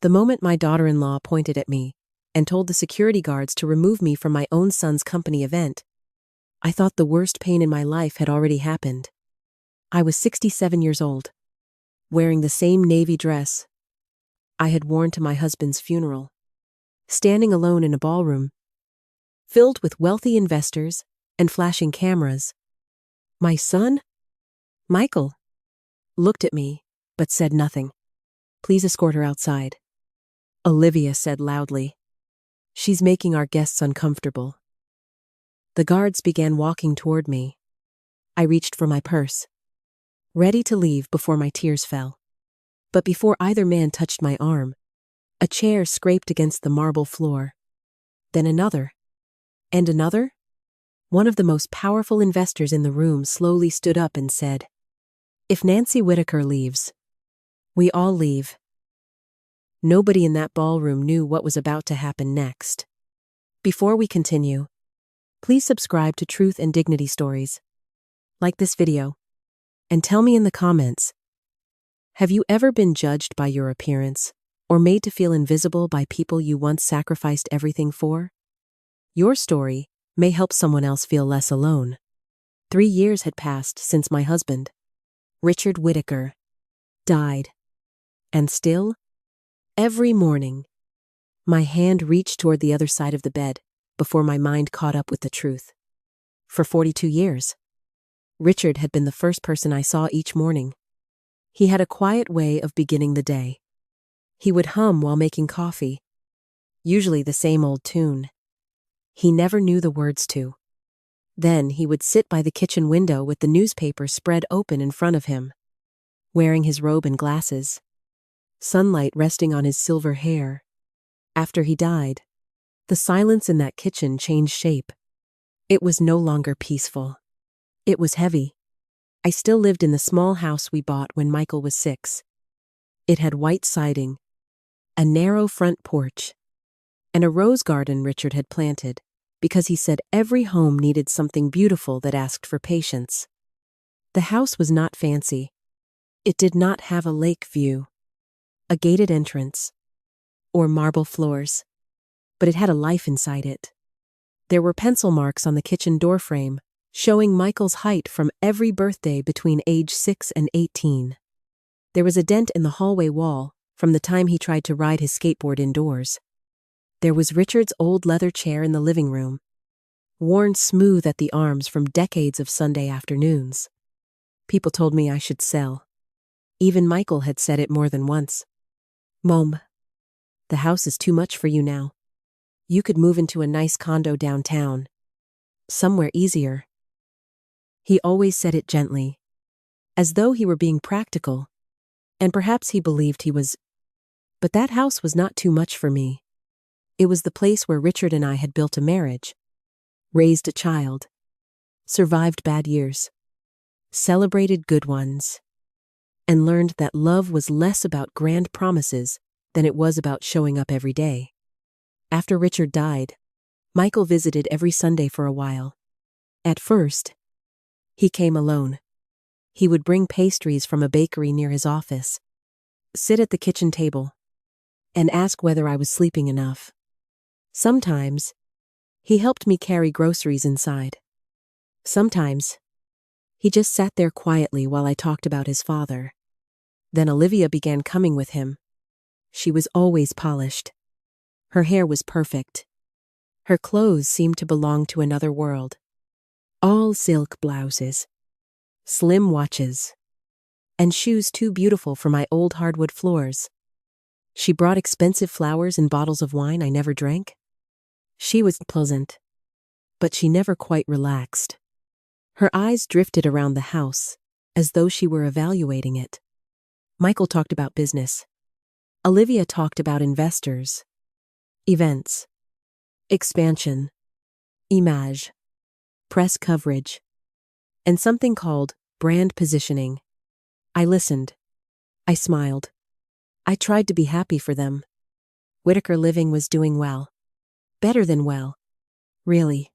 The moment my daughter-in-law pointed at me and told the security guards to remove me from my own son's company event, I thought the worst pain in my life had already happened. I was 67 years old, wearing the same navy dress I had worn to my husband's funeral, standing alone in a ballroom, filled with wealthy investors and flashing cameras. My son, Michael, looked at me, but said nothing. "Please escort her outside," Olivia said loudly. "She's making our guests uncomfortable." The guards began walking toward me. I reached for my purse, ready to leave before my tears fell. But before either man touched my arm, a chair scraped against the marble floor. Then another. And another. One of the most powerful investors in the room slowly stood up and said, "If Nancy Whitaker leaves, we all leave." Nobody in that ballroom knew what was about to happen next. Before we continue, please subscribe to Truth and Dignity Stories. Like this video, and tell me in the comments, have you ever been judged by your appearance or made to feel invisible by people you once sacrificed everything for? Your story may help someone else feel less alone. 3 years had passed since my husband, Richard Whitaker, died. And still, every morning, my hand reached toward the other side of the bed before my mind caught up with the truth. For 42 years, Richard had been the first person I saw each morning. He had a quiet way of beginning the day. He would hum while making coffee, usually the same old tune he never knew the words to. Then he would sit by the kitchen window with the newspaper spread open in front of him, wearing his robe and glasses, sunlight resting on his silver hair. After he died, the silence in that kitchen changed shape. It was no longer peaceful. It was heavy. I still lived in the small house we bought when Michael was 6. It had white siding, a narrow front porch, and a rose garden Richard had planted because he said every home needed something beautiful that asked for patience. The house was not fancy. It did not have a lake view, a gated entrance, or marble floors, but it had a life inside it. There were pencil marks on the kitchen doorframe, showing Michael's height from every birthday between age 6 and 18. There was a dent in the hallway wall from the time he tried to ride his skateboard indoors. There was Richard's old leather chair in the living room, worn smooth at the arms from decades of Sunday afternoons. People told me I should sell. Even Michael had said it more than once. "Mom, the house is too much for you now. You could move into a nice condo downtown, somewhere easier." He always said it gently, as though he were being practical, and perhaps he believed he was. But that house was not too much for me. It was the place where Richard and I had built a marriage, raised a child, survived bad years, celebrated good ones, and learned that love was less about grand promises than it was about showing up every day. After Richard died, Michael visited every Sunday for a while. At first, he came alone. He would bring pastries from a bakery near his office, sit at the kitchen table, and ask whether I was sleeping enough. Sometimes, he helped me carry groceries inside. Sometimes, he just sat there quietly while I talked about his father. Then Olivia began coming with him. She was always polished. Her hair was perfect. Her clothes seemed to belong to another world. All silk blouses, slim watches, and shoes too beautiful for my old hardwood floors. She brought expensive flowers and bottles of wine I never drank. She was pleasant, but she never quite relaxed. Her eyes drifted around the house, as though she were evaluating it. Michael talked about business. Olivia talked about investors, events, expansion, image, press coverage, and something called brand positioning. I listened. I smiled. I tried to be happy for them. Whitaker Living was doing well. Better than well. Really.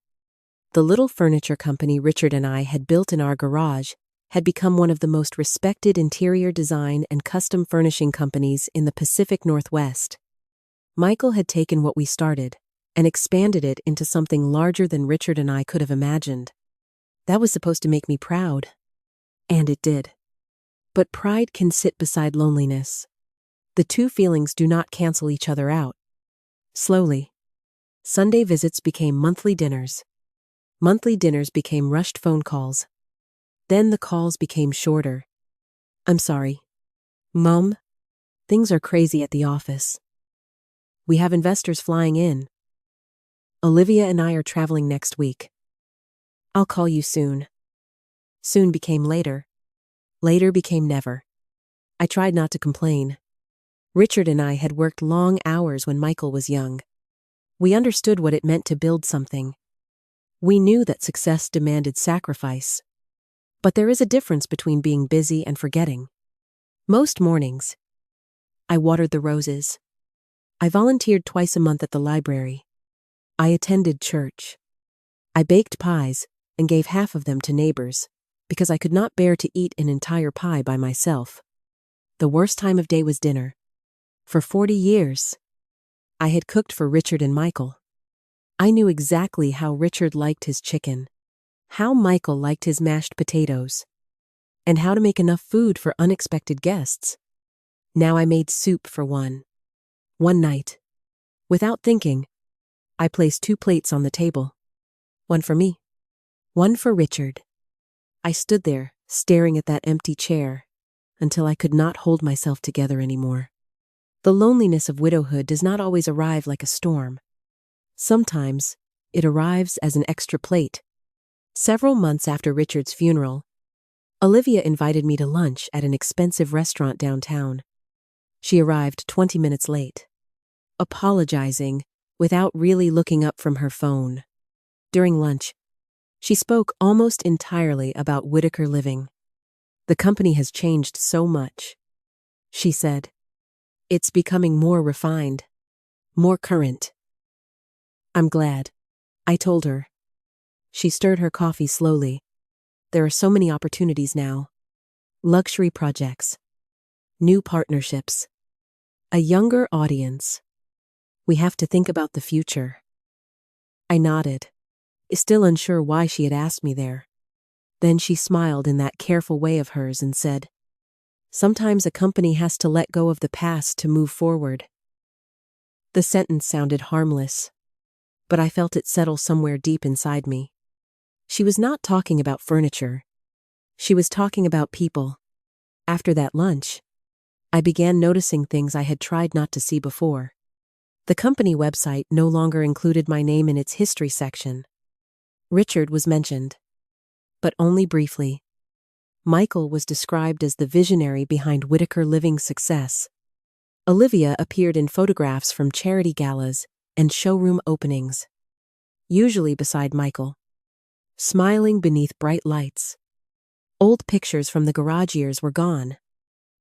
The little furniture company Richard and I had built in our garage had become one of the most respected interior design and custom furnishing companies in the Pacific Northwest. Michael had taken what we started and expanded it into something larger than Richard and I could have imagined. That was supposed to make me proud. And it did. But pride can sit beside loneliness. The two feelings do not cancel each other out. Slowly, Sunday visits became monthly dinners. Monthly dinners became rushed phone calls. Then the calls became shorter. "I'm sorry. Mom, things are crazy at the office. We have investors flying in. Olivia and I are traveling next week. I'll call you soon." Soon became later. Later became never. I tried not to complain. Richard and I had worked long hours when Michael was young. We understood what it meant to build something. We knew that success demanded sacrifice. But there is a difference between being busy and forgetting. Most mornings, I watered the roses. I volunteered twice a month at the library. I attended church. I baked pies and gave half of them to neighbors, because I could not bear to eat an entire pie by myself. The worst time of day was dinner. For 40 years, I had cooked for Richard and Michael. I knew exactly how Richard liked his chicken, how Michael liked his mashed potatoes, and how to make enough food for unexpected guests. Now I made soup for one. One night, without thinking, I placed 2 plates on the table. One for me, one for Richard. I stood there, staring at that empty chair, until I could not hold myself together anymore. The loneliness of widowhood does not always arrive like a storm. Sometimes, it arrives as an extra plate. Several months after Richard's funeral, Olivia invited me to lunch at an expensive restaurant downtown. She arrived 20 minutes late, apologizing without really looking up from her phone. During lunch, she spoke almost entirely about Whitaker Living. "The company has changed so much," she said. "It's becoming more refined, more current." "I'm glad," I told her. She stirred her coffee slowly. "There are so many opportunities now. Luxury projects, new partnerships, a younger audience. We have to think about the future." I nodded, still unsure why she had asked me there. Then she smiled in that careful way of hers and said, "Sometimes a company has to let go of the past to move forward." The sentence sounded harmless, but I felt it settle somewhere deep inside me. She was not talking about furniture. She was talking about people. After that lunch, I began noticing things I had tried not to see before. The company website no longer included my name in its history section. Richard was mentioned, but only briefly. Michael was described as the visionary behind Whitaker Living's success. Olivia appeared in photographs from charity galas and showroom openings, usually beside Michael, smiling beneath bright lights. Old pictures from the garage years were gone.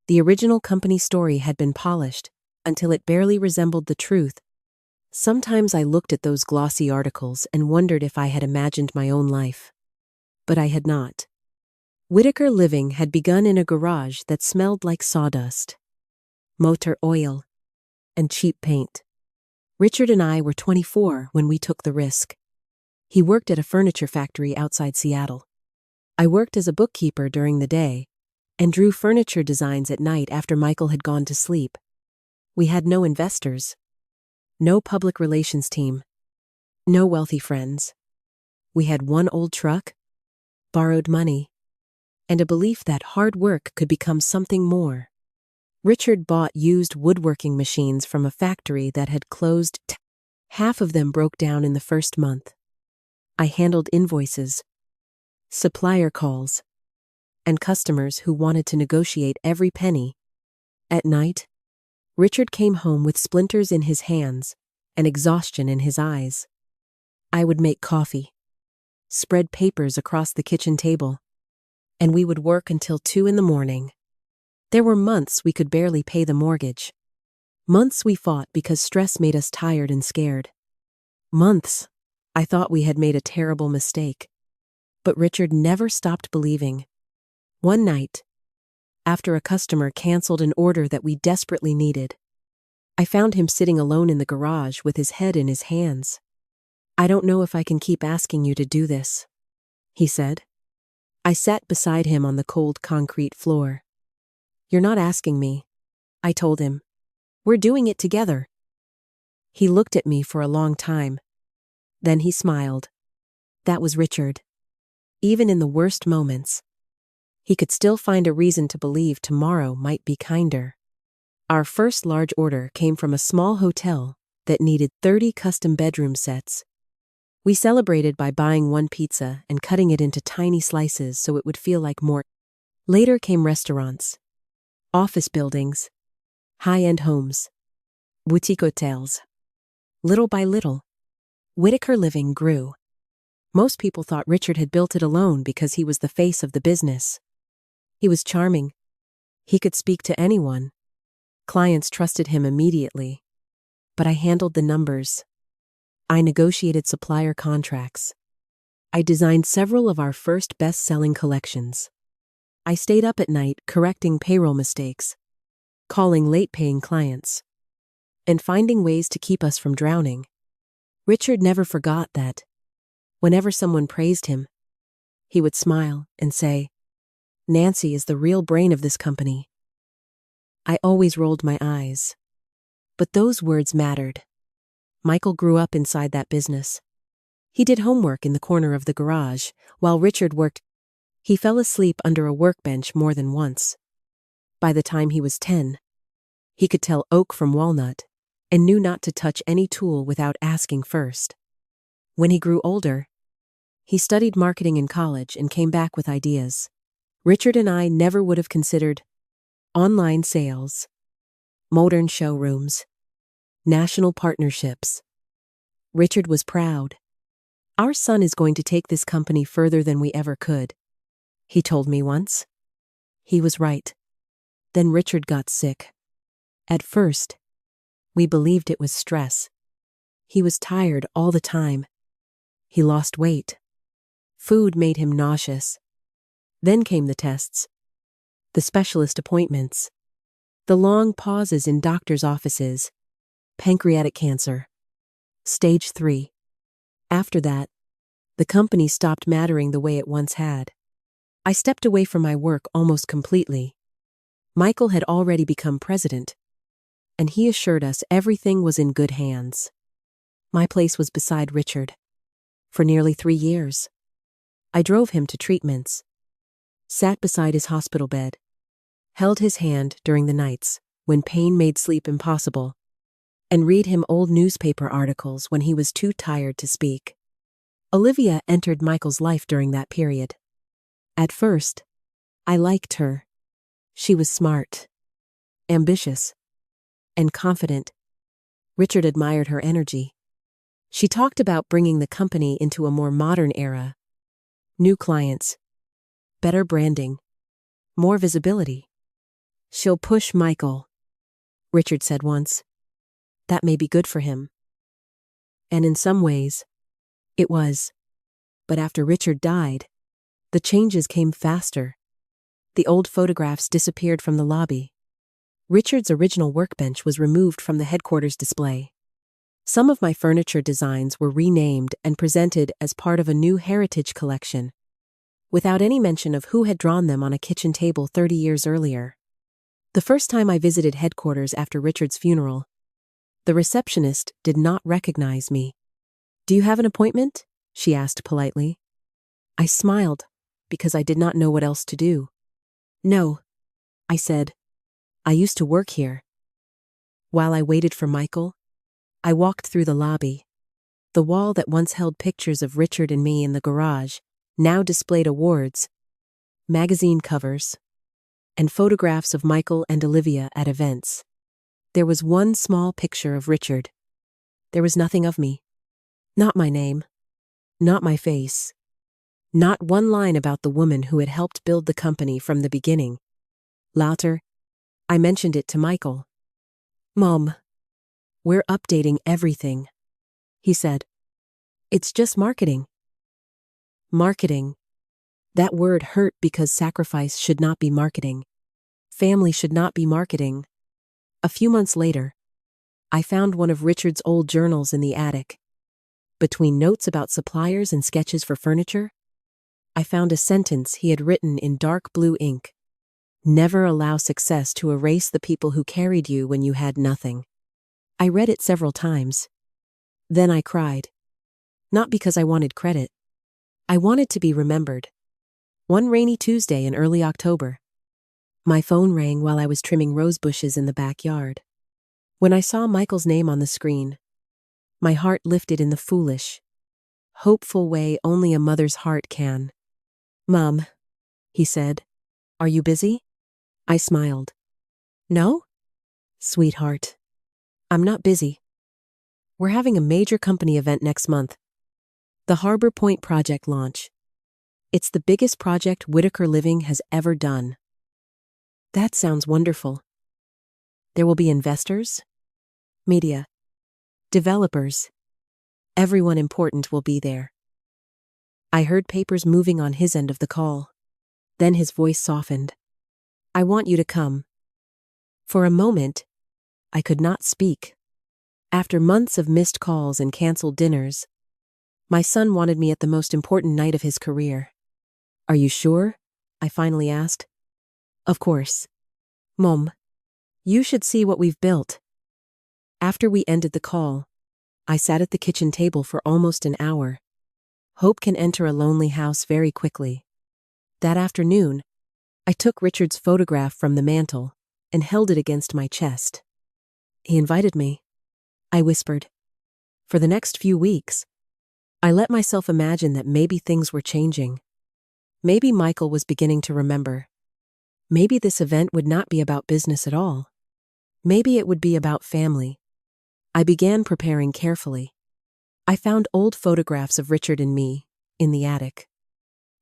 The original company story had been polished until it barely resembled the truth. Sometimes I looked at those glossy articles and wondered if I had imagined my own life. But I had not. Whitaker Living had begun in a garage that smelled like sawdust, motor oil, and cheap paint. Richard and I were 24 when we took the risk. He worked at a furniture factory outside Seattle. I worked as a bookkeeper during the day and drew furniture designs at night after Michael had gone to sleep. We had no investors, no public relations team, no wealthy friends. We had one old truck, borrowed money, and a belief that hard work could become something more. Richard bought used woodworking machines from a factory that had closed. Half of them broke down in the first month. I handled invoices, supplier calls, and customers who wanted to negotiate every penny. At night, Richard came home with splinters in his hands and exhaustion in his eyes. I would make coffee, spread papers across the kitchen table, and we would work until 2 in the morning. There were months we could barely pay the mortgage. Months we fought because stress made us tired and scared. Months I thought we had made a terrible mistake. But Richard never stopped believing. One night, after a customer canceled an order that we desperately needed, I found him sitting alone in the garage with his head in his hands. "I don't know if I can keep asking you to do this," he said. I sat beside him on the cold concrete floor. "You're not asking me," I told him. "We're doing it together." He looked at me for a long time. Then he smiled. That was Richard. Even in the worst moments, he could still find a reason to believe tomorrow might be kinder. Our first large order came from a small hotel that needed 30 custom bedroom sets. We celebrated by buying one pizza and cutting it into tiny slices so it would feel like more. Later came restaurants, office buildings, high-end homes, boutique hotels. Little by little, Whitaker Living grew. Most people thought Richard had built it alone because he was the face of the business. He was charming. He could speak to anyone. Clients trusted him immediately. But I handled the numbers. I negotiated supplier contracts. I designed several of our first best-selling collections. I stayed up at night correcting payroll mistakes, calling late-paying clients, and finding ways to keep us from drowning. Richard never forgot that. Whenever someone praised him, he would smile and say, "Nancy is the real brain of this company." I always rolled my eyes. But those words mattered. Michael grew up inside that business. He did homework in the corner of the garage, while Richard worked. He fell asleep under a workbench more than once. By the time he was 10, he could tell oak from walnut and knew not to touch any tool without asking first. When he grew older, he studied marketing in college and came back with ideas Richard and I never would have considered: online sales, modern showrooms, national partnerships. Richard was proud. "Our son is going to take this company further than we ever could," he told me once. He was right. Then Richard got sick. At first, we believed it was stress. He was tired all the time. He lost weight. Food made him nauseous. Then came the tests, the specialist appointments, the long pauses in doctors' offices. Pancreatic cancer. Stage 3. After that, the company stopped mattering the way it once had. I stepped away from my work almost completely. Michael had already become president, and he assured us everything was in good hands. My place was beside Richard. For nearly 3 years. I drove him to treatments, sat beside his hospital bed, held his hand during the nights when pain made sleep impossible, and read him old newspaper articles when he was too tired to speak. Olivia entered Michael's life during that period. At first, I liked her. She was smart, ambitious, and confident. Richard admired her energy. She talked about bringing the company into a more modern era. New clients, better branding, more visibility. "She'll push Michael," Richard said once. "That may be good for him." And in some ways, it was. But after Richard died, the changes came faster. The old photographs disappeared from the lobby. Richard's original workbench was removed from the headquarters display. Some of my furniture designs were renamed and presented as part of a new heritage collection, without any mention of who had drawn them on a kitchen table 30 years earlier. The first time I visited headquarters after Richard's funeral, the receptionist did not recognize me. "Do you have an appointment?" she asked politely. I smiled, because I did not know what else to do. "No," I said. "I used to work here." While I waited for Michael, I walked through the lobby. The wall that once held pictures of Richard and me in the garage now displayed awards, magazine covers, and photographs of Michael and Olivia at events. There was one small picture of Richard. There was nothing of me. Not my name. Not my face. Not one line about the woman who had helped build the company from the beginning. Later, I mentioned it to Michael. "Mom, we're updating everything," he said. "It's just marketing." Marketing. That word hurt because sacrifice should not be marketing. Family should not be marketing. A few months later, I found one of Richard's old journals in the attic. Between notes about suppliers and sketches for furniture, I found a sentence he had written in dark blue ink. Never allow success to erase the people who carried you when you had nothing. I read it several times. Then I cried. Not because I wanted credit. I wanted to be remembered. One rainy Tuesday in early October, my phone rang while I was trimming rose bushes in the backyard. When I saw Michael's name on the screen, my heart lifted in the foolish, hopeful way only a mother's heart can. "Mom," he said, "are you busy?" I smiled. "No, sweetheart. I'm not busy. We're having a major company event next month. The Harbor Point project launch. It's the biggest project Whitaker Living has ever done." "That sounds wonderful. There will be investors, media, developers. Everyone important will be there." I heard papers moving on his end of the call. Then his voice softened. "I want you to come." For a moment, I could not speak. After months of missed calls and canceled dinners, my son wanted me at the most important night of his career. "Are you sure?" I finally asked. "Of course. Mom, you should see what we've built." After we ended the call, I sat at the kitchen table for almost an hour. Hope can enter a lonely house very quickly. That afternoon, I took Richard's photograph from the mantel and held it against my chest. "He invited me," I whispered. For the next few weeks, I let myself imagine that maybe things were changing. Maybe Michael was beginning to remember. Maybe this event would not be about business at all. Maybe it would be about family. I began preparing carefully. I found old photographs of Richard and me in the attic.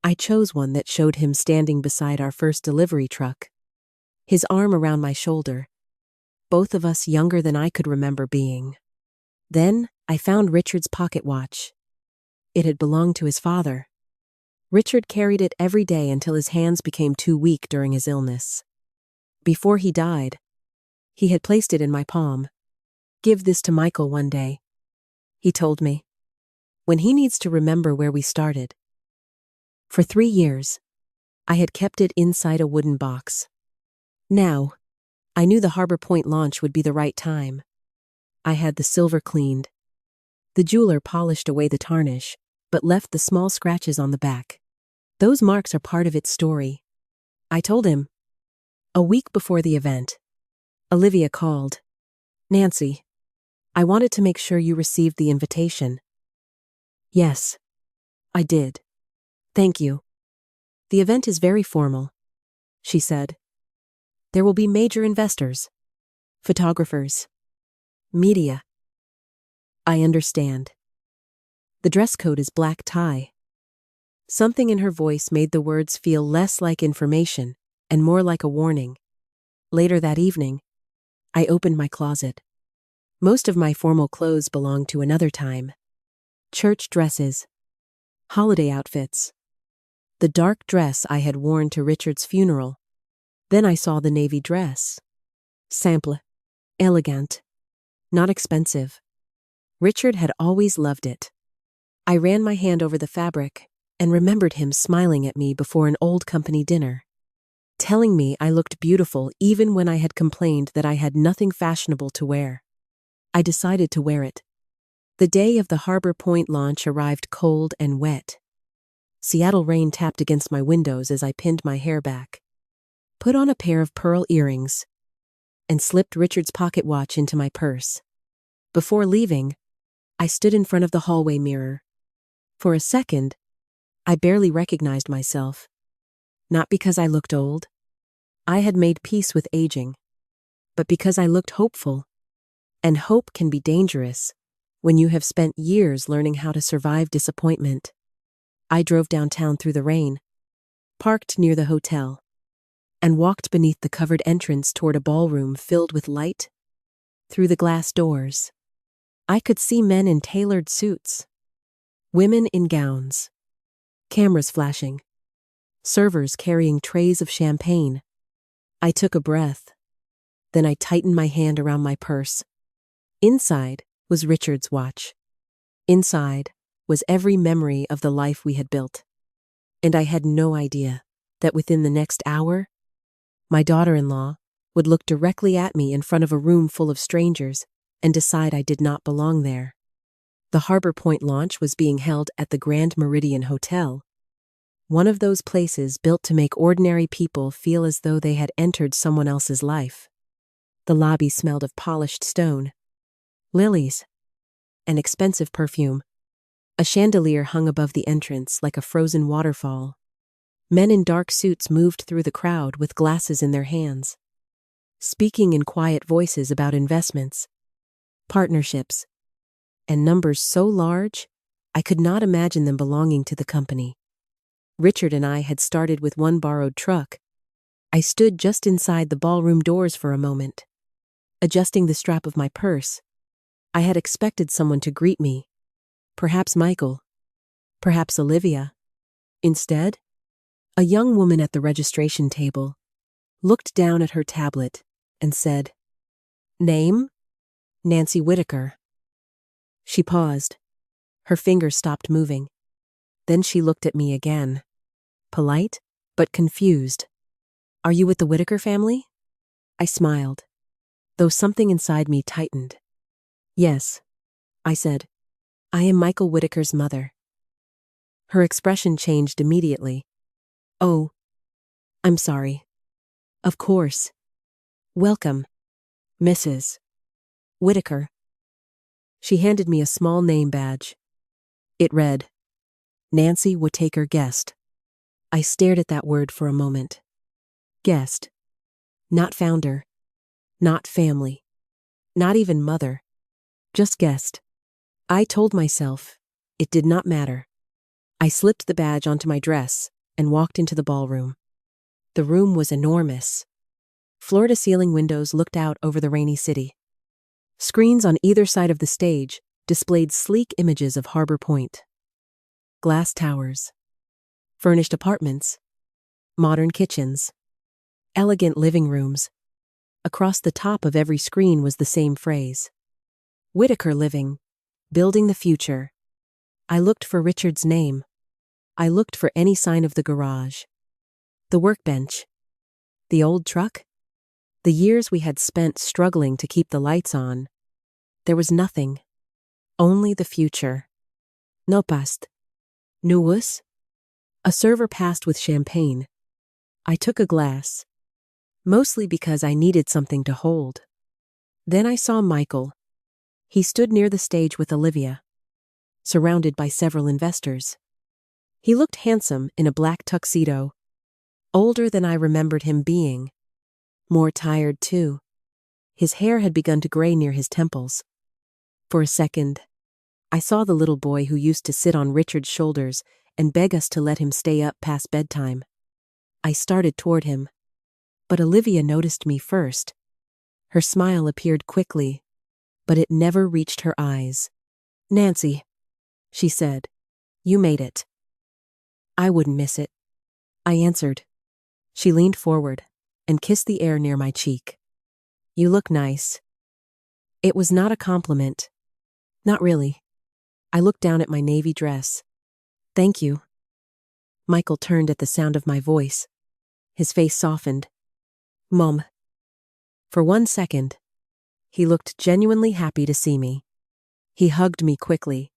I chose one that showed him standing beside our first delivery truck, his arm around my shoulder, both of us younger than I could remember being. Then I found Richard's pocket watch. It had belonged to his father. Richard carried it every day until his hands became too weak during his illness. Before he died, he had placed it in my palm. "Give this to Michael one day," he told me, "when he needs to remember where we started." For 3 years, I had kept it inside a wooden box. Now, I knew the Harbor Point launch would be the right time. I had the silver cleaned. The jeweler polished away the tarnish, but left the small scratches on the back. "Those marks are part of its story," I told him. A week before the event, Olivia called. "Nancy, I wanted to make sure you received the invitation." "Yes, I did. Thank you. The event is very formal," she said. "There will be major investors, photographers, media." "I understand. The dress code is black tie." Something in her voice made the words feel less like information and more like a warning. Later that evening, I opened my closet. Most of my formal clothes belonged to another time. Church dresses, holiday outfits, the dark dress I had worn to Richard's funeral. Then I saw the navy dress. Simple, elegant, not expensive. Richard had always loved it. I ran my hand over the fabric and remembered him smiling at me before an old company dinner, telling me I looked beautiful even when I had complained that I had nothing fashionable to wear. I decided to wear it. The day of the Harbor Point launch arrived cold and wet. Seattle rain tapped against my windows as I pinned my hair back, put on a pair of pearl earrings, and slipped Richard's pocket watch into my purse. Before leaving, I stood in front of the hallway mirror. For a second, I barely recognized myself. Not because I looked old. I had made peace with aging. But because I looked hopeful. And hope can be dangerous when you have spent years learning how to survive disappointment. I drove downtown through the rain, parked near the hotel, and walked beneath the covered entrance toward a ballroom filled with light. Through the glass doors, I could see men in tailored suits, women in gowns, cameras flashing. servers carrying trays of champagne. I took a breath. Then I tightened my hand around my purse. Inside was Richard's watch. Inside was every memory of the life we had built. And I had no idea that within the next hour, my daughter-in-law would look directly at me in front of a room full of strangers and decide I did not belong there. The Harbor Point launch was being held at the Grand Meridian Hotel, one of those places built to make ordinary people feel as though they had entered someone else's life. The lobby smelled of polished stone, lilies, and expensive perfume. A chandelier hung above the entrance like a frozen waterfall. Men in dark suits moved through the crowd with glasses in their hands, speaking in quiet voices about investments, partnerships, and numbers so large I could not imagine them belonging to the company. Richard and I had started with one borrowed truck. I stood just inside the ballroom doors for a moment, adjusting the strap of my purse. I had expected someone to greet me, perhaps Michael, perhaps Olivia. Instead, a young woman at the registration table looked down at her tablet and said, "Name? Nancy Whitaker." She paused. Her fingers stopped moving. Then she looked at me again, polite but confused. "Are you with the Whitaker family?" I smiled, though something inside me tightened. "Yes," I said. "I am Michael Whitaker's mother." Her expression changed immediately. "Oh, I'm sorry." "Of course. Welcome, Mrs. Whitaker." She handed me a small name badge. It read, "Nancy Whitaker Guest." I stared at that word for a moment. Guest. Not founder. Not family. Not even mother. Just guest. I told myself it did not matter. I slipped the badge onto my dress and walked into the ballroom. The room was enormous. Floor-to-ceiling windows looked out over the rainy city. Screens on either side of the stage displayed sleek images of Harbor Point. Glass towers, furnished apartments, modern kitchens, elegant living rooms. Across the top of every screen was the same phrase: Whitaker Living, building the future. I looked for Richard's name. I looked for any sign of the garage, the workbench, the old truck, the years we had spent struggling to keep the lights on. There was nothing, only the future. No past. Nuus? A server passed with champagne. I took a glass, mostly because I needed something to hold. Then I saw Michael. He stood near the stage with Olivia, surrounded by several investors. He looked handsome in a black tuxedo, older than I remembered him being. More tired, too. His hair had begun to gray near his temples. For a second, I saw the little boy who used to sit on Richard's shoulders and beg us to let him stay up past bedtime. I started toward him, but Olivia noticed me first. Her smile appeared quickly, but it never reached her eyes. "Nancy," she said, "you made it." "I wouldn't miss it," I answered. She leaned forward and kissed the air near my cheek. "You look nice." It was not a compliment. Not really. I looked down at my navy dress. "Thank you." Michael turned at the sound of my voice. His face softened. "Mom." For 1 second, he looked genuinely happy to see me. He hugged me quickly,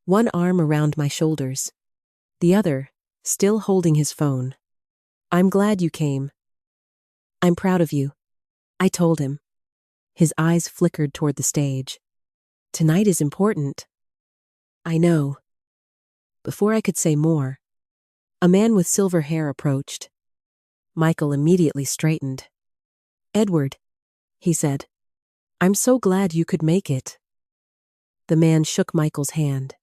one arm around my shoulders, the other still holding his phone. "I'm glad you came." "I'm proud of you," I told him. His eyes flickered toward the stage. "Tonight is important." "I know." Before I could say more, a man with silver hair approached. Michael immediately straightened. "Edward," he said, "I'm so glad you could make it." The man shook Michael's hand,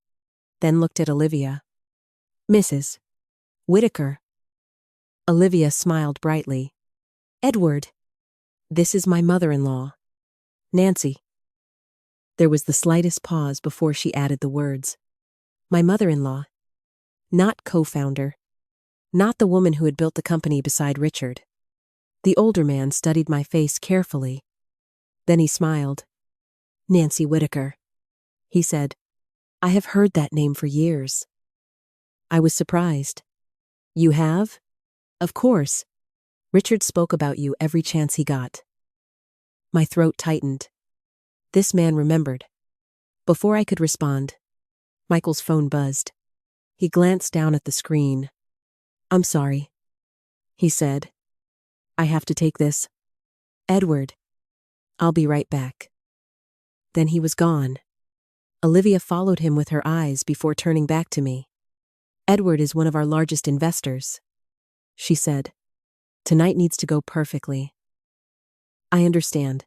then looked at Olivia. "Mrs. Whitaker." Olivia smiled brightly. "Edward, this is my mother-in-law, Nancy." There was the slightest pause before she added the words, "My mother-in-law, not co-founder." Not the woman who had built the company beside Richard. The older man studied my face carefully. Then he smiled. Nancy Whitaker, he said. I have heard that name for years. I was surprised. You have? Of course. Richard spoke about you every chance he got. My throat tightened. This man remembered. Before I could respond, Michael's phone buzzed. He glanced down at the screen. I'm sorry, he said. I have to take this. Edward. I'll be right back. Then he was gone. Olivia followed him with her eyes before turning back to me. Edward is one of our largest investors, she said. Tonight needs to go perfectly. I understand.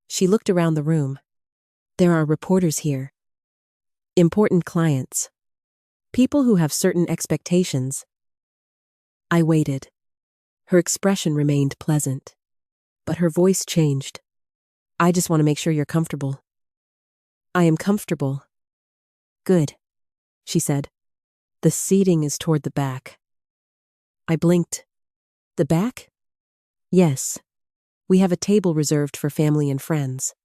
She looked around the room. There are reporters here. Important clients. People who have certain expectations. I waited. Her expression remained pleasant, but her voice changed. I just want to make sure you're comfortable. I am comfortable. Good, she said. The seating is toward the back. I blinked. The back? Yes. We have a table reserved for family and friends.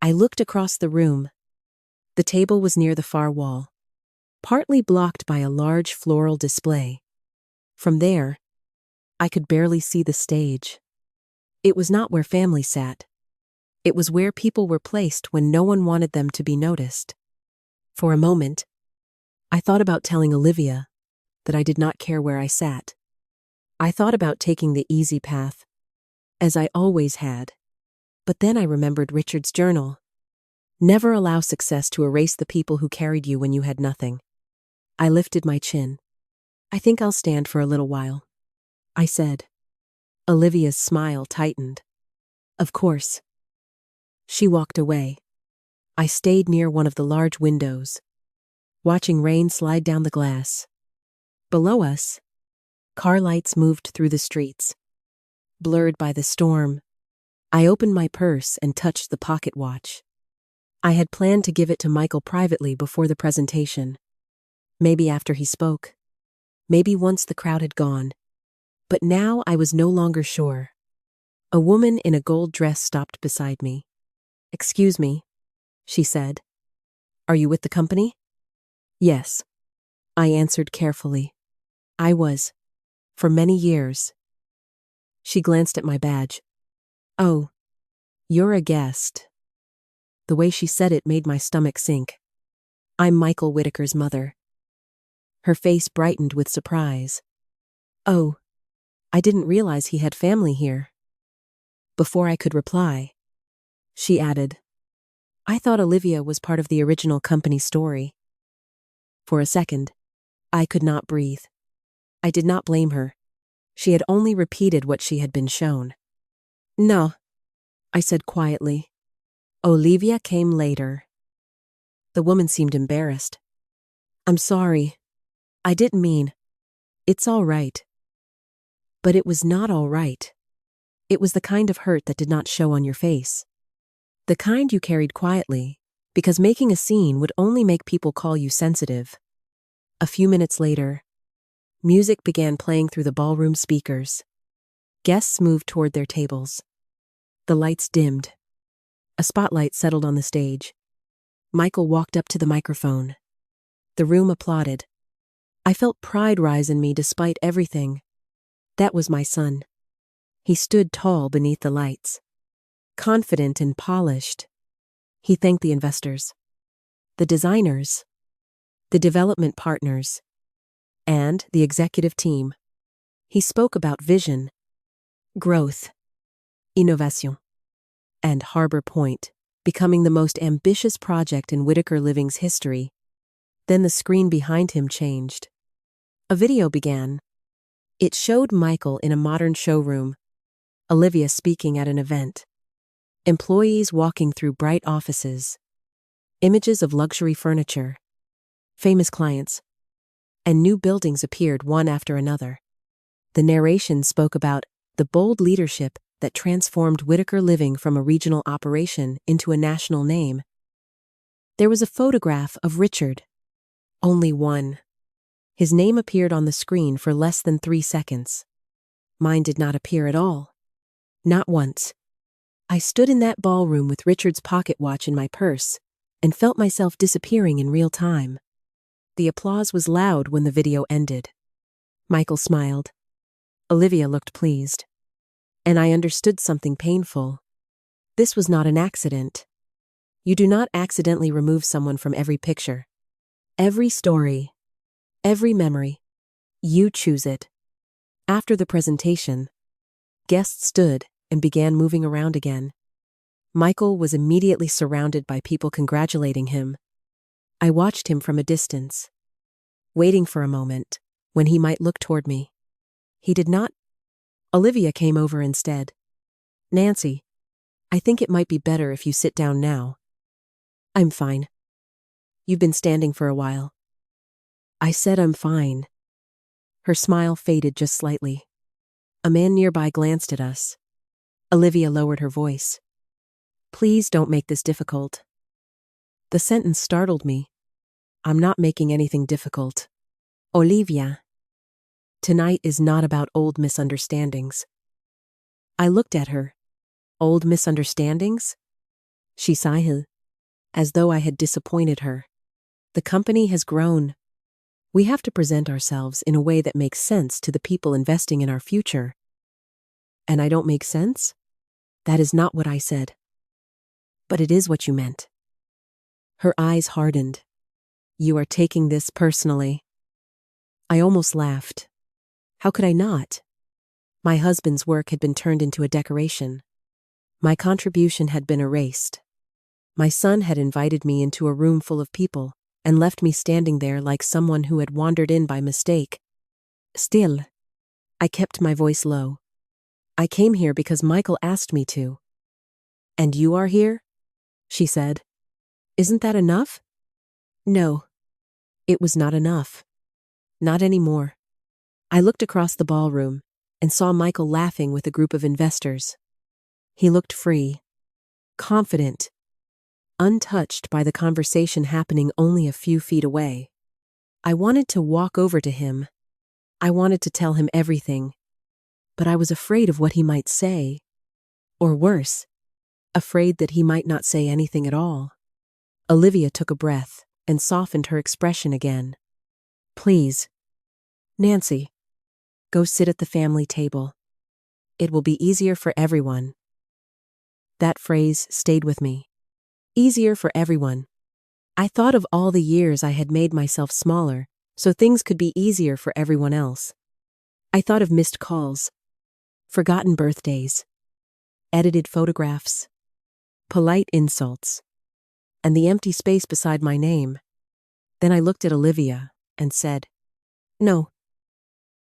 I looked across the room. The table was near the far wall, partly blocked by a large floral display. From there, I could barely see the stage. It was not where family sat. It was where people were placed when no one wanted them to be noticed. For a moment, I thought about telling Olivia that I did not care where I sat. I thought about taking the easy path, as I always had. But then I remembered Richard's journal. Never allow success to erase the people who carried you when you had nothing. I lifted my chin. I think I'll stand for a little while, I said. Olivia's smile tightened. Of course. She walked away. I stayed near one of the large windows, watching rain slide down the glass. Below us, car lights moved through the streets. Blurred by the storm, I opened my purse and touched the pocket watch. I had planned to give it to Michael privately before the presentation. Maybe after he spoke. Maybe once the crowd had gone. But now I was no longer sure. A woman in a gold dress stopped beside me. Excuse me, she said. Are you with the company? Yes, I answered carefully. I was. For many years. She glanced at my badge. Oh, you're a guest. The way she said it made my stomach sink. I'm Michael Whitaker's mother. Her face brightened with surprise. Oh, I didn't realize he had family here. Before I could reply, she added, I thought Olivia was part of the original company story. For a second, I could not breathe. I did not blame her. She had only repeated what she had been shown. No, I said quietly. Olivia came later. The woman seemed embarrassed. I'm sorry. I didn't mean. It's all right. But it was not all right. It was the kind of hurt that did not show on your face. The kind you carried quietly, because making a scene would only make people call you sensitive. A few minutes later, music began playing through the ballroom speakers. Guests moved toward their tables. The lights dimmed. A spotlight settled on the stage. Michael walked up to the microphone. The room applauded. I felt pride rise in me despite everything. That was my son. He stood tall beneath the lights. Confident and polished. He thanked the investors, the designers, the development partners, and the executive team. He spoke about vision, growth, innovation, and Harbor Point becoming the most ambitious project in Whitaker Living's history. Then the screen behind him changed. A video began. It showed Michael in a modern showroom, Olivia speaking at an event, employees walking through bright offices, images of luxury furniture, famous clients, and new buildings appeared one after another. The narration spoke about the bold leadership that transformed Whitaker Living from a regional operation into a national name. There was a photograph of Richard. Only one. His name appeared on the screen for less than 3 seconds. Mine did not appear at all. Not once. I stood in that ballroom with Richard's pocket watch in my purse and felt myself disappearing in real time. The applause was loud when the video ended. Michael smiled. Olivia looked pleased. And I understood something painful. This was not an accident. You do not accidentally remove someone from every picture. Every story. Every memory. You choose it. After the presentation, guests stood and began moving around again. Michael was immediately surrounded by people congratulating him. I watched him from a distance, waiting for a moment when he might look toward me. He did not. Olivia came over instead. Nancy, I think it might be better if you sit down now. I'm fine. You've been standing for a while. I said I'm fine. Her smile faded just slightly. A man nearby glanced at us. Olivia lowered her voice. Please don't make this difficult. The sentence startled me. I'm not making anything difficult. Olivia. Tonight is not about old misunderstandings. I looked at her. Old misunderstandings? She sighed, as though I had disappointed her. The company has grown. We have to present ourselves in a way that makes sense to the people investing in our future. And I don't make sense? That is not what I said. But it is what you meant. Her eyes hardened. You are taking this personally. I almost laughed. How could I not? My husband's work had been turned into a decoration. My contribution had been erased. My son had invited me into a room full of people and left me standing there like someone who had wandered in by mistake. Still, I kept my voice low. I came here because Michael asked me to. And you are here? She said. Isn't that enough? No. It was not enough. Not anymore. I looked across the ballroom and saw Michael laughing with a group of investors. He looked free, confident, untouched by the conversation happening only a few feet away. I wanted to walk over to him. I wanted to tell him everything, but I was afraid of what he might say. Or worse, afraid that he might not say anything at all. Olivia took a breath and softened her expression again. Please, Nancy, go sit at the family table. It will be easier for everyone. That phrase stayed with me. Easier for everyone. I thought of all the years I had made myself smaller, so things could be easier for everyone else. I thought of missed calls, forgotten birthdays, edited photographs, polite insults, and the empty space beside my name. Then I looked at Olivia and said, No.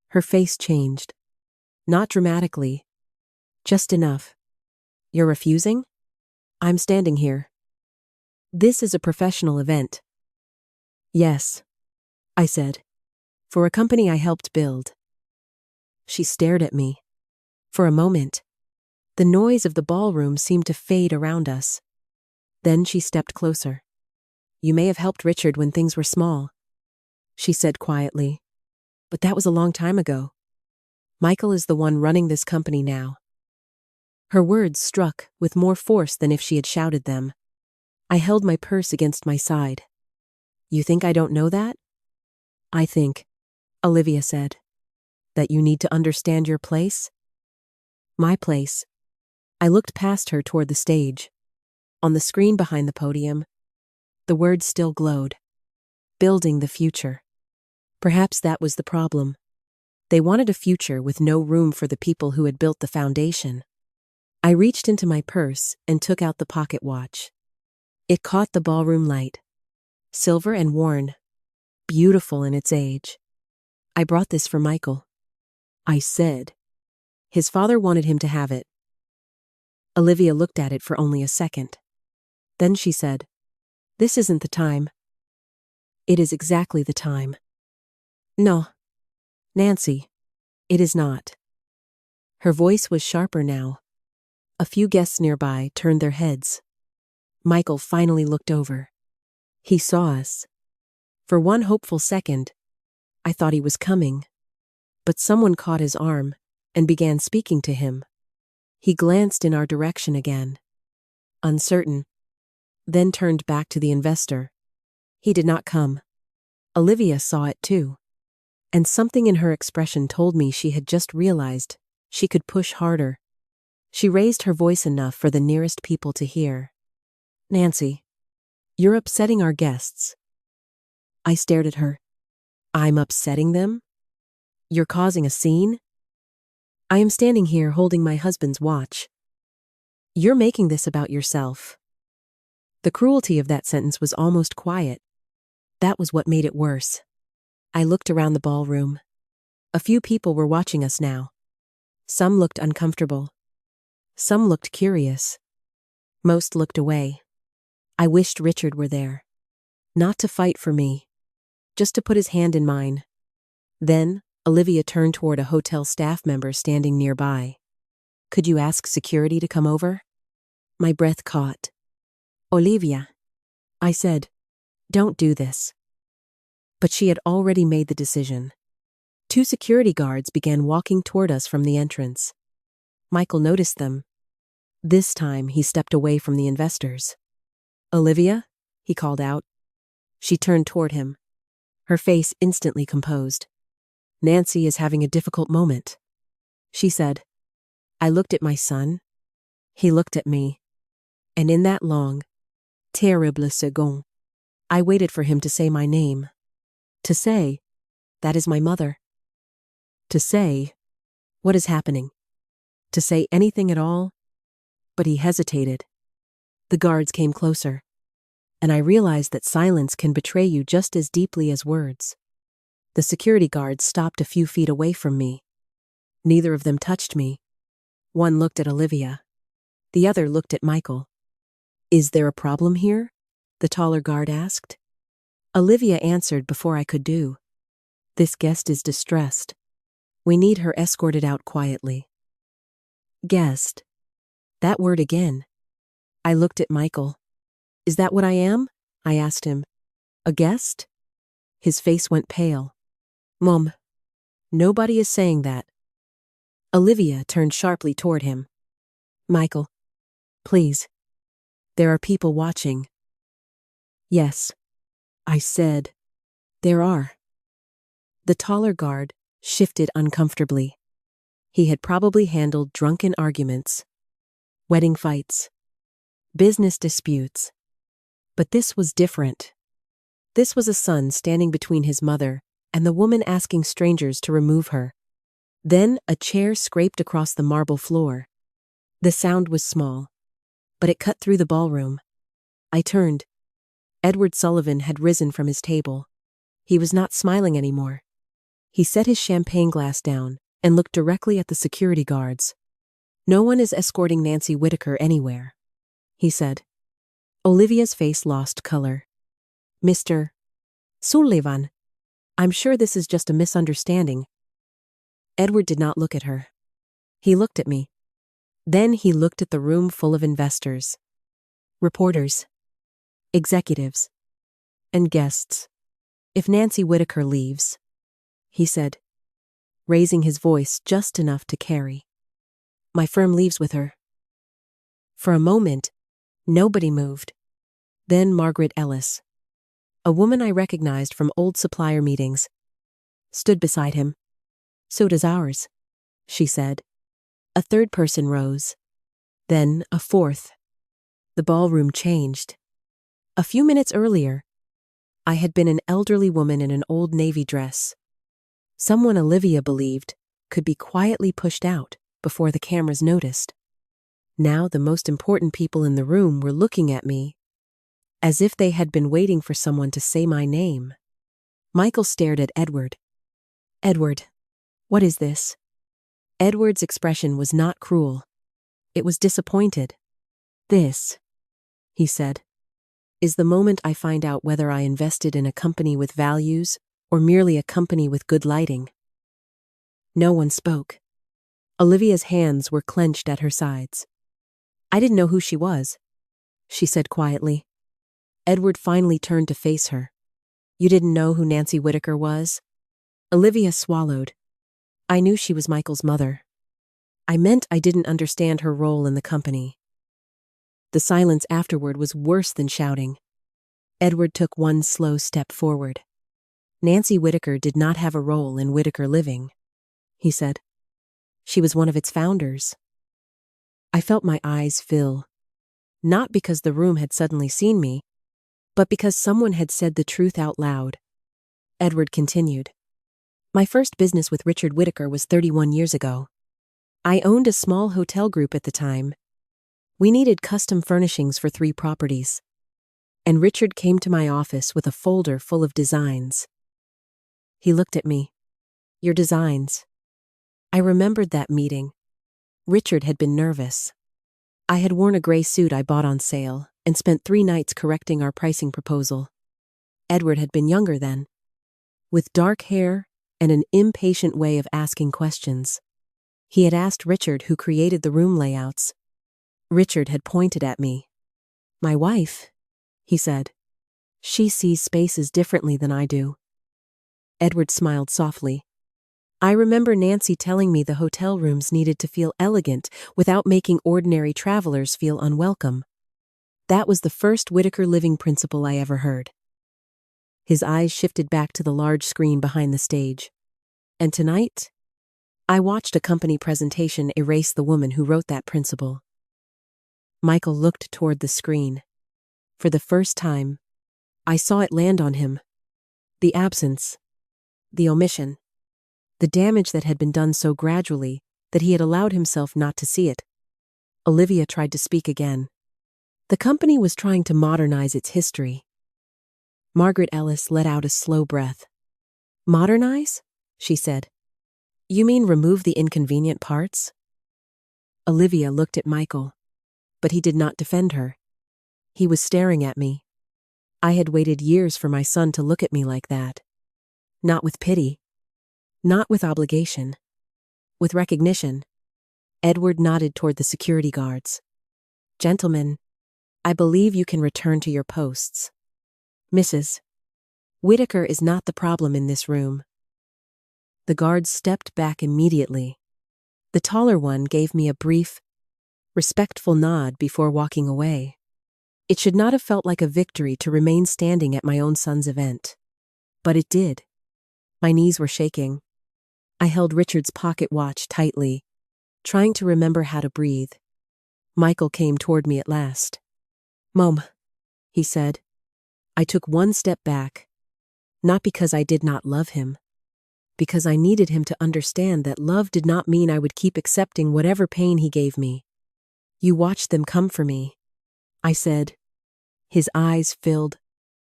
Her face changed. Not dramatically. Just enough. You're refusing? I'm standing here. This is a professional event. Yes, I said. For a company I helped build. She stared at me. For a moment, the noise of the ballroom seemed to fade around us. Then she stepped closer. You may have helped Richard when things were small, she said quietly. But that was a long time ago. Michael is the one running this company now. Her words struck with more force than if she had shouted them. I held my purse against my side. You think I don't know that? I think, Olivia said, that you need to understand your place. My place. I looked past her toward the stage. On the screen behind the podium, the words still glowed. Building the future. Perhaps that was the problem. They wanted a future with no room for the people who had built the foundation. I reached into my purse and took out the pocket watch. It caught the ballroom light. Silver and worn. Beautiful in its age. I brought this for Michael. I said. His father wanted him to have it. Olivia looked at it for only a second. Then she said, This isn't the time. It is exactly the time. No. Nancy, it is not. Her voice was sharper now. A few guests nearby turned their heads. Michael finally looked over. He saw us. For one hopeful second, I thought he was coming, but someone caught his arm and began speaking to him. He glanced in our direction again, uncertain, then turned back to the investor. He did not come. Olivia saw it too, and something in her expression told me she had just realized she could push harder. She raised her voice enough for the nearest people to hear. "Nancy, you're upsetting our guests." I stared at her. "I'm upsetting them? You're causing a scene? I am standing here holding my husband's watch. You're making this about yourself." The cruelty of that sentence was almost quiet. That was what made it worse. I looked around the ballroom. A few people were watching us now. Some looked uncomfortable. Some looked curious. Most looked away. I wished Richard were there. Not to fight for me, just to put his hand in mine. Then, Olivia turned toward a hotel staff member standing nearby. "Could you ask security to come over?" My breath caught. "Olivia," I said, "don't do this." But she had already made the decision. 2 security guards began walking toward us from the entrance. Michael noticed them. This time, he stepped away from the investors. "Olivia?" he called out. She turned toward him, her face instantly composed. "Nancy is having a difficult moment," she said. I looked at my son. He looked at me. And in that long, terrible second, I waited for him to say my name. To say, "That is my mother." To say, "What is happening?" To say anything at all. But he hesitated. The guards came closer, and I realized that silence can betray you just as deeply as words. The security guards stopped a few feet away from me. Neither of them touched me. One looked at Olivia. The other looked at Michael. "Is there a problem here?" the taller guard asked. Olivia answered before I could do. "This guest is distressed. We need her escorted out quietly." Guest. That word again. I looked at Michael. "Is that what I am?" I asked him. "A guest?" His face went pale. "Mom, nobody is saying that." Olivia turned sharply toward him. "Michael, please. There are people watching." "Yes," I said. "There are." The taller guard shifted uncomfortably. He had probably handled drunken arguments, wedding fights, business disputes. But this was different. This was a son standing between his mother and the woman asking strangers to remove her. Then a chair scraped across the marble floor. The sound was small, but it cut through the ballroom. I turned. Edward Sullivan had risen from his table. He was not smiling anymore. He set his champagne glass down and looked directly at the security guards. "No one is escorting Nancy Whitaker anywhere," he said. Olivia's face lost color. "Mr. Sullivan, I'm sure this is just a misunderstanding." Edward did not look at her. He looked at me. Then he looked at the room full of investors, reporters, executives, and guests. "If Nancy Whitaker leaves," he said, raising his voice just enough to carry, "my firm leaves with her." For a moment, nobody moved. Then Margaret Ellis, a woman I recognized from old supplier meetings, stood beside him. "So does ours," she said. A third person rose. Then a fourth. The ballroom changed. A few minutes earlier, I had been an elderly woman in an old navy dress. Someone Olivia believed could be quietly pushed out before the cameras noticed. Now the most important people in the room were looking at me as if they had been waiting for someone to say my name. Michael stared at Edward. "Edward, what is this?" Edward's expression was not cruel. It was disappointed. "This," he said, "is the moment I find out whether I invested in a company with values or merely a company with good lighting." No one spoke. Olivia's hands were clenched at her sides. "I didn't know who she was," she said quietly. Edward finally turned to face her. "You didn't know who Nancy Whitaker was?" Olivia swallowed. I knew she was Michael's mother. I meant I didn't understand her role in the company. The silence afterward was worse than shouting. Edward took one slow step forward. Nancy Whitaker did not have a role in Whitaker Living, he said. She was one of its founders. I felt my eyes fill. Not because the room had suddenly seen me, but because someone had said the truth out loud. Edward continued. My first business with Richard Whitaker was 31 years ago. I owned a small hotel group at the time. We needed custom furnishings for 3 properties. And Richard came to my office with a folder full of designs. He looked at me. Your designs. I remembered that meeting. Richard had been nervous. I had worn a gray suit I bought on sale and spent 3 nights correcting our pricing proposal. Edward had been younger then, with dark hair and an impatient way of asking questions. He had asked Richard who created the room layouts. Richard had pointed at me. My wife, he said. She sees spaces differently than I do. Edward smiled softly. I remember Nancy telling me the hotel rooms needed to feel elegant without making ordinary travelers feel unwelcome. That was the first Whitaker Living principle I ever heard. His eyes shifted back to the large screen behind the stage. And tonight, I watched a company presentation erase the woman who wrote that principle. Michael looked toward the screen. For the first time, I saw it land on him. The absence. The omission. The damage that had been done so gradually that he had allowed himself not to see it. Olivia tried to speak again. The company was trying to modernize its history. Margaret Ellis let out a slow breath. Modernize? She said. You mean remove the inconvenient parts? Olivia looked at Michael, but he did not defend her. He was staring at me. I had waited years for my son to look at me like that. Not with pity. Not with obligation. With recognition. Edward nodded toward the security guards. Gentlemen, I believe you can return to your posts. Mrs. Whitaker is not the problem in this room. The guards stepped back immediately. The taller one gave me a brief, respectful nod before walking away. It should not have felt like a victory to remain standing at my own son's event. But it did. My knees were shaking. I held Richard's pocket watch tightly, trying to remember how to breathe. Michael came toward me at last. Mom, he said. I took one step back, not because I did not love him, because I needed him to understand that love did not mean I would keep accepting whatever pain he gave me. You watched them come for me, I said. His eyes filled.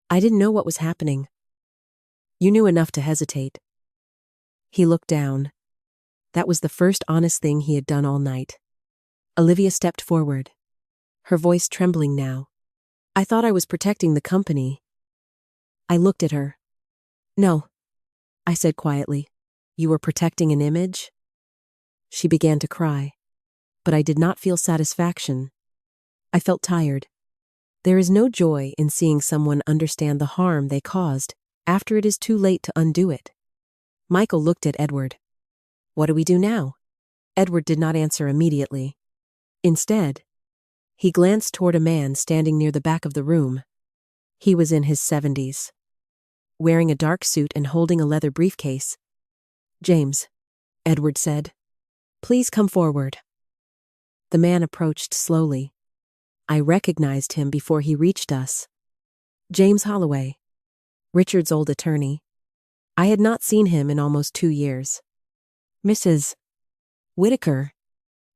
I didn't know what was happening. You knew enough to hesitate. He looked down. That was the first honest thing he had done all night. Olivia stepped forward, her voice trembling now. I thought I was protecting the company. I looked at her. No, I said quietly. You were protecting an image? She began to cry, but I did not feel satisfaction. I felt tired. There is no joy in seeing someone understand the harm they caused after it is too late to undo it. Michael looked at Edward. What do we do now? Edward did not answer immediately. Instead, he glanced toward a man standing near the back of the room. He was in his 70s. Wearing a dark suit and holding a leather briefcase. James, Edward said. Please come forward. The man approached slowly. I recognized him before he reached us. James Holloway, Richard's old attorney. I had not seen him in almost 2 years. Mrs. Whitaker,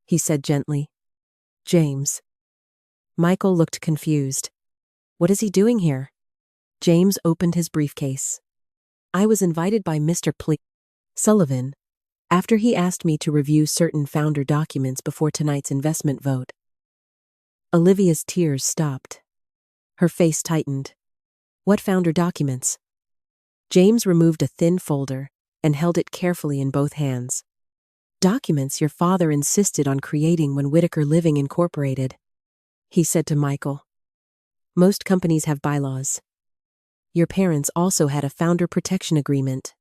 he said gently. James. Michael looked confused. What is he doing here? James opened his briefcase. I was invited by Mr. Sullivan after he asked me to review certain founder documents before tonight's investment vote. Olivia's tears stopped. Her face tightened. What founder documents? James removed a thin folder and held it carefully in both hands. Documents your father insisted on creating when Whitaker Living Incorporated, he said to Michael. Most companies have bylaws. Your parents also had a founder protection agreement.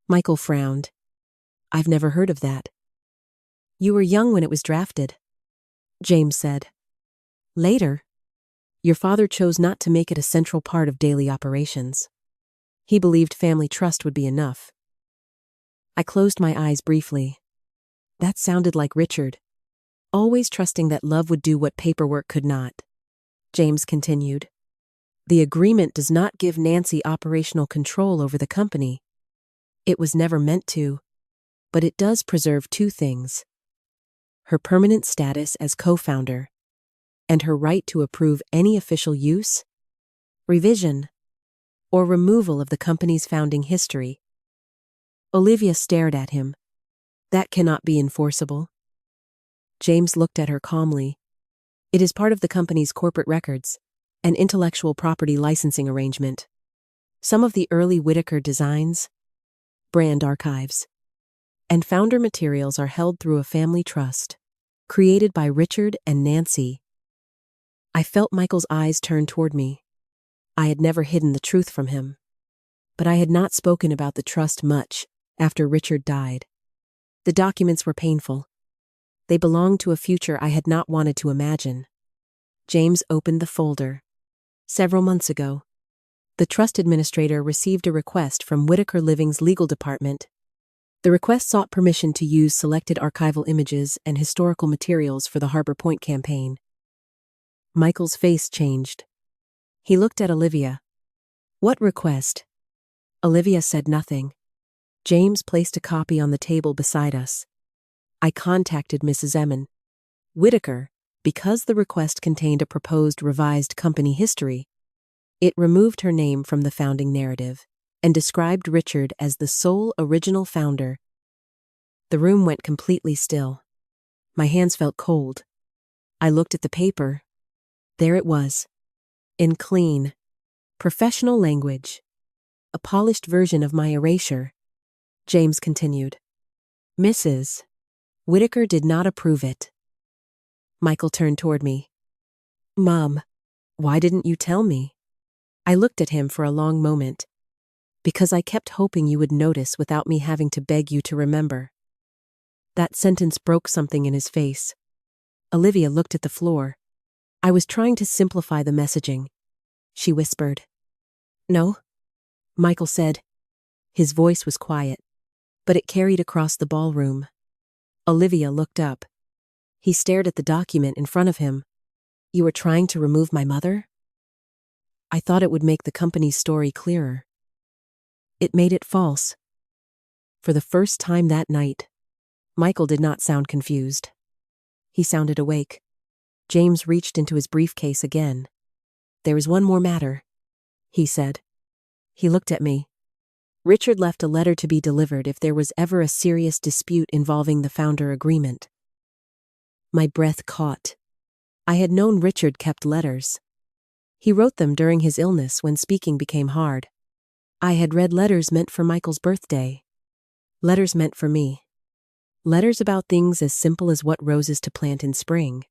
Michael frowned. I've never heard of that. You were young when it was drafted, James said. Later, your father chose not to make it a central part of daily operations. He believed family trust would be enough. I closed my eyes briefly. That sounded like Richard, always trusting that love would do what paperwork could not. James continued. The agreement does not give Nancy operational control over the company. It was never meant to, but it does preserve two things: her permanent status as co-founder and her right to approve any official use, revision, or removal of the company's founding history. Olivia stared at him. That cannot be enforceable. James looked at her calmly. It is part of the company's corporate records, an intellectual property licensing arrangement. Some of the early Whitaker designs, brand archives, and founder materials are held through a family trust, created by Richard and Nancy. I felt Michael's eyes turn toward me. I had never hidden the truth from him, but I had not spoken about the trust much after Richard died. The documents were painful. They belonged to a future I had not wanted to imagine. James opened the folder. Several months ago, the trust administrator received a request from Whitaker Living's legal department. The request sought permission to use selected archival images and historical materials for the Harbor Point campaign. Michael's face changed. He looked at Olivia. What request? Olivia said nothing. James placed a copy on the table beside us. I contacted Mrs. Emmon. Whitaker, because the request contained a proposed revised company history. It removed her name from the founding narrative and described Richard as the sole original founder. The room went completely still. My hands felt cold. I looked at the paper. There it was, in clean, professional language. A polished version of my erasure. James continued. Mrs. Whitaker did not approve it. Michael turned toward me. Mom, why didn't you tell me? I looked at him for a long moment. Because I kept hoping you would notice without me having to beg you to remember. That sentence broke something in his face. Olivia looked at the floor. I was trying to simplify the messaging. She whispered. No, Michael said. His voice was quiet, but it carried across the ballroom. Olivia looked up. He stared at the document in front of him. You were trying to remove my mother? I thought it would make the company's story clearer. It made it false. For the first time that night, Michael did not sound confused. He sounded awake. James reached into his briefcase again. There is one more matter, he said. He looked at me. Richard left a letter to be delivered if there was ever a serious dispute involving the founder agreement. My breath caught. I had known Richard kept letters. He wrote them during his illness when speaking became hard. I had read letters meant for Michael's birthday. Letters meant for me. Letters about things as simple as what roses to plant in spring.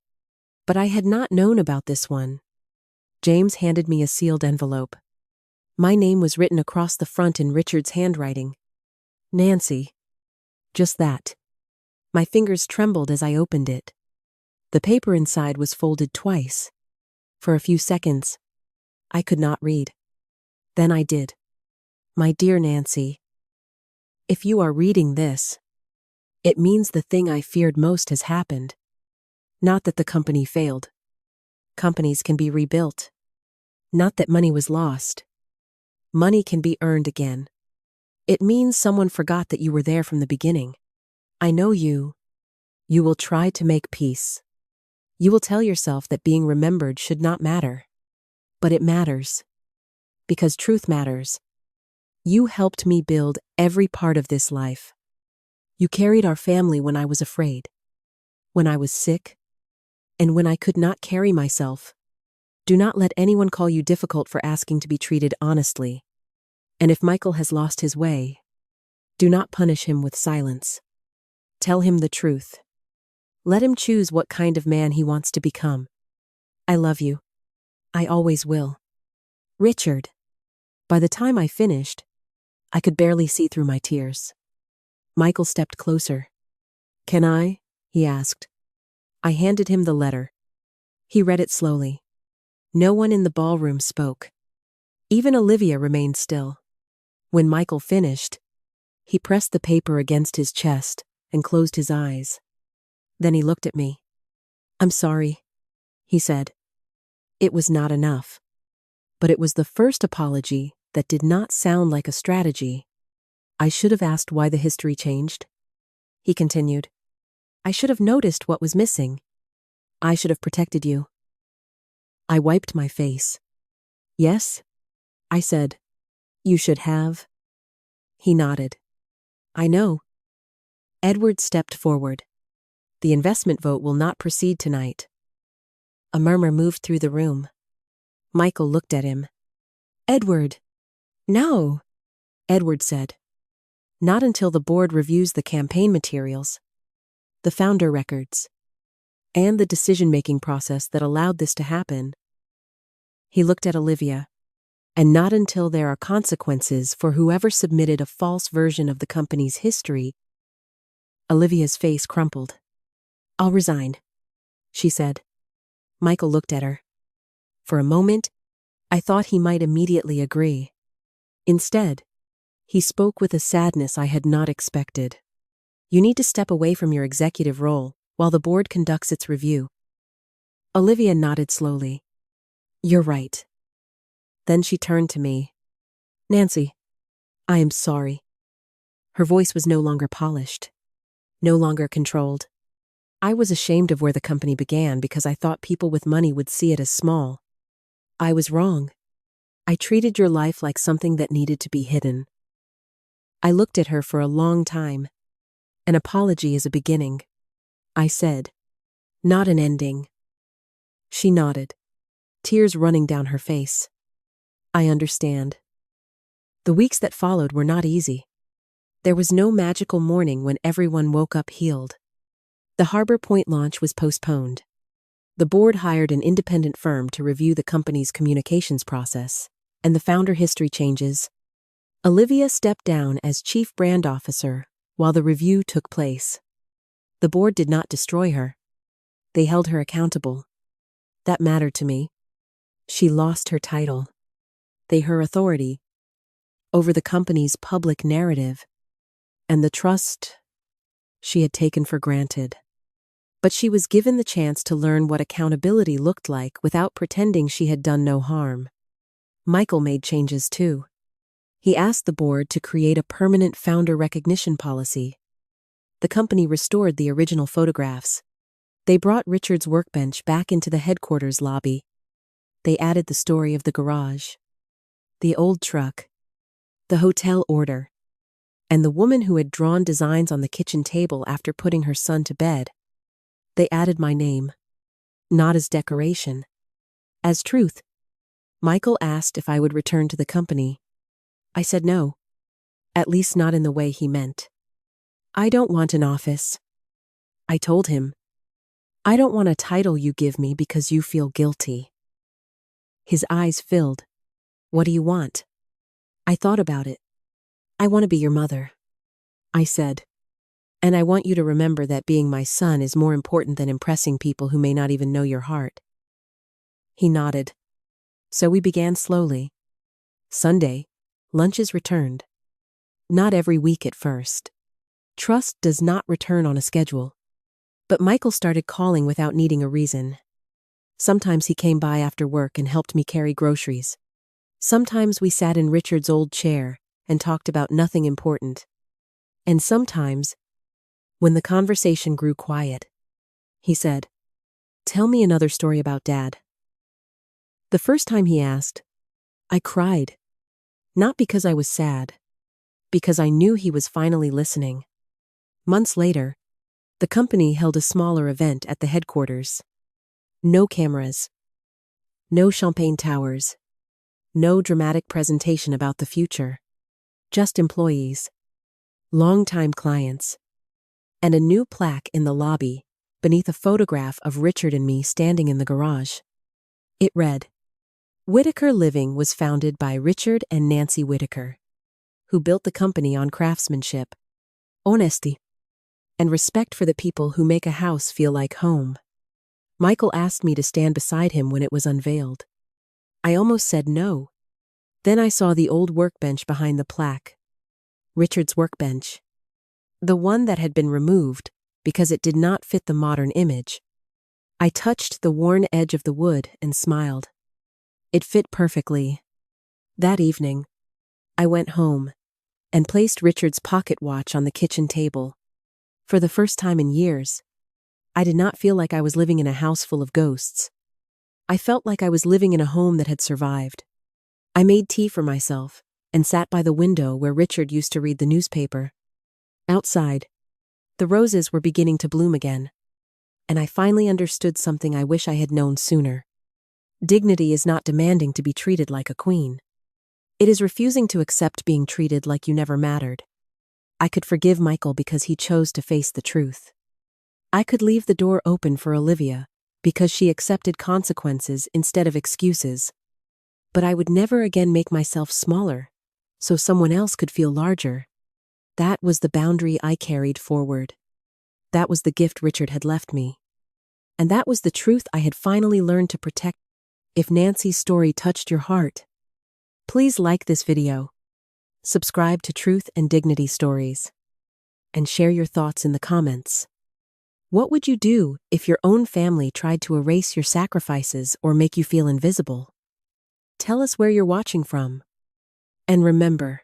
But I had not known about this one. James handed me a sealed envelope. My name was written across the front in Richard's handwriting. Nancy. Just that. My fingers trembled as I opened it. The paper inside was folded twice. For a few seconds, I could not read. Then I did. My dear Nancy, if you are reading this, it means the thing I feared most has happened. Not that the company failed. Companies can be rebuilt. Not that money was lost. Money can be earned again. It means someone forgot that you were there from the beginning. I know you. You will try to make peace. You will tell yourself that being remembered should not matter. But it matters. Because truth matters. You helped me build every part of this life. You carried our family when I was afraid, when I was sick, and when I could not carry myself. Do not let anyone call you difficult for asking to be treated honestly. And if Michael has lost his way, do not punish him with silence. Tell him the truth. Let him choose what kind of man he wants to become. I love you. I always will. Richard. By the time I finished, I could barely see through my tears. Michael stepped closer. "Can I?" he asked. I handed him the letter. He read it slowly. No one in the ballroom spoke. Even Olivia remained still. When Michael finished, he pressed the paper against his chest and closed his eyes. Then he looked at me. "I'm sorry," he said. It was not enough. But it was the first apology that did not sound like a strategy. "I should have asked why the history changed," he continued. "I should have noticed what was missing. I should have protected you." I wiped my face. "Yes," I said. "You should have." He nodded. "I know." Edward stepped forward. "The investment vote will not proceed tonight." A murmur moved through the room. Michael looked at him. "Edward." "No," Edward said. "Not until the board reviews the campaign materials, the founder records, and the decision-making process that allowed this to happen." He looked at Olivia. "And not until there are consequences for whoever submitted a false version of the company's history." Olivia's face crumpled. "I'll resign," she said. Michael looked at her. For a moment, I thought he might immediately agree. Instead, he spoke with a sadness I had not expected. "You need to step away from your executive role while the board conducts its review." Olivia nodded slowly. "You're right." Then she turned to me. "Nancy, I am sorry." Her voice was no longer polished, no longer controlled. "I was ashamed of where the company began because I thought people with money would see it as small. I was wrong. I treated your life like something that needed to be hidden." I looked at her for a long time. "An apology is a beginning," I said, "not an ending." She nodded, tears running down her face. "I understand." The weeks that followed were not easy. There was no magical morning when everyone woke up healed. The Harbor Point launch was postponed. The board hired an independent firm to review the company's communications process and the founder history changes. Olivia stepped down as chief brand officer while the review took place. The board did not destroy her. They held her accountable. That mattered to me. She lost her title, her authority over the company's public narrative, and the trust she had taken for granted. But she was given the chance to learn what accountability looked like without pretending she had done no harm. Michael made changes too. He asked the board to create a permanent founder recognition policy. The company restored the original photographs. They brought Richard's workbench back into the headquarters lobby. They added the story of the garage, the old truck, the hotel order, and the woman who had drawn designs on the kitchen table after putting her son to bed. They added my name, not as decoration, as truth. Michael asked if I would return to the company. I said no, at least not in the way he meant. "I don't want an office," I told him. "I don't want a title you give me because you feel guilty." His eyes filled. "What do you want?" I thought about it. "I want to be your mother," I said. "And I want you to remember that being my son is more important than impressing people who may not even know your heart." He nodded. So we began slowly. Sunday, lunches returned. Not every week at first. Trust does not return on a schedule. But Michael started calling without needing a reason. Sometimes he came by after work and helped me carry groceries. Sometimes we sat in Richard's old chair and talked about nothing important. And sometimes, when the conversation grew quiet, he said, "Tell me another story about Dad." The first time he asked, I cried. Not because I was sad, because I knew he was finally listening. Months later, the company held a smaller event at the headquarters. No cameras, no champagne towers, no dramatic presentation about the future. Just employees, longtime clients, and a new plaque in the lobby beneath a photograph of Richard and me standing in the garage. It read, "Whitaker Living was founded by Richard and Nancy Whitaker. who built the company on craftsmanship, honesty, and respect for the people who make a house feel like home. Michael asked me to stand beside him when it was unveiled. I almost said no. Then I saw the old workbench behind the plaque. Richard's workbench. The one that had been removed because it did not fit the modern image. I touched the worn edge of the wood and smiled. It fit perfectly. That evening, I went home and placed Richard's pocket watch on the kitchen table. For the first time in years, I did not feel like I was living in a house full of ghosts. I felt like I was living in a home that had survived. I made tea for myself and sat by the window where Richard used to read the newspaper. Outside, the roses were beginning to bloom again, and I finally understood something I wish I had known sooner. Dignity is not demanding to be treated like a queen. It is refusing to accept being treated like you never mattered. I could forgive Michael because he chose to face the truth. I could leave the door open for Olivia because she accepted consequences instead of excuses. But I would never again make myself smaller so someone else could feel larger. That was the boundary I carried forward. That was the gift Richard had left me. And that was the truth I had finally learned to protect. If Nancy's story touched your heart, please like this video, subscribe to Truth and Dignity Stories, and share your thoughts in the comments. What would you do if your own family tried to erase your sacrifices or make you feel invisible? Tell us where you're watching from. And remember,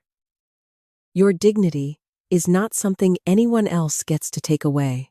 your dignity is not something anyone else gets to take away.